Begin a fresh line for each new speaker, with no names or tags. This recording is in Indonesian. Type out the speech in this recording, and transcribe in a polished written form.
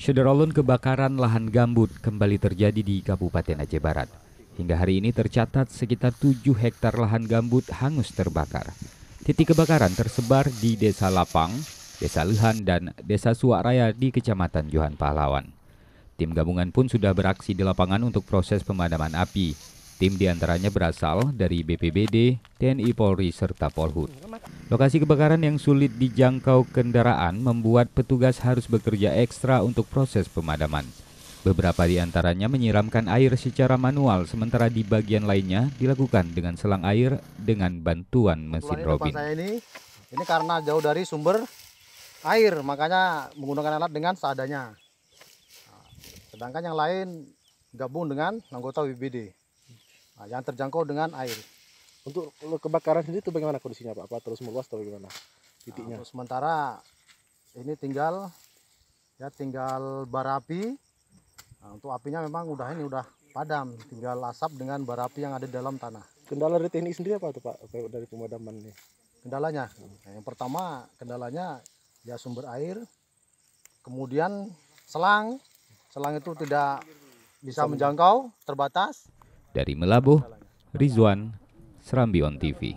Sederolun kebakaran lahan gambut kembali terjadi di Kabupaten Aceh Barat. Hingga hari ini tercatat sekitar 7 hektar lahan gambut hangus terbakar. Titik kebakaran tersebar di Desa Lapang, Desa Lehan, dan Desa Suakraya di Kecamatan Johan Pahlawan. Tim gabungan pun sudah beraksi di lapangan untuk proses pemadaman api. Tim diantaranya berasal dari BPBD, TNI Polri, serta Polhut. Lokasi kebakaran yang sulit dijangkau kendaraan membuat petugas harus bekerja ekstra untuk proses pemadaman. Beberapa di antaranya menyiramkan air secara manual, sementara di bagian lainnya dilakukan dengan selang air dengan bantuan mesin robin.
Saya ini karena jauh dari sumber air, makanya menggunakan alat dengan seadanya. Sedangkan yang lain gabung dengan anggota BPBD. Yang terjangkau dengan air.
Untuk kebakaran sendiri itu bagaimana kondisinya Pak? Apa terus meluas atau bagaimana titiknya?
Untuk sementara ini tinggal bara api. Untuk apinya memang udah padam, tinggal asap dengan bara api yang ada di dalam tanah.
Kendala dari teknik sendiri apa itu Pak dari pemadaman ini?
Kendalanya, yang pertama kendalanya ya sumber air, kemudian selang itu tidak bisa menjangkau, terbatas.
Dari Melabuh, Rizwan, Serambi On TV.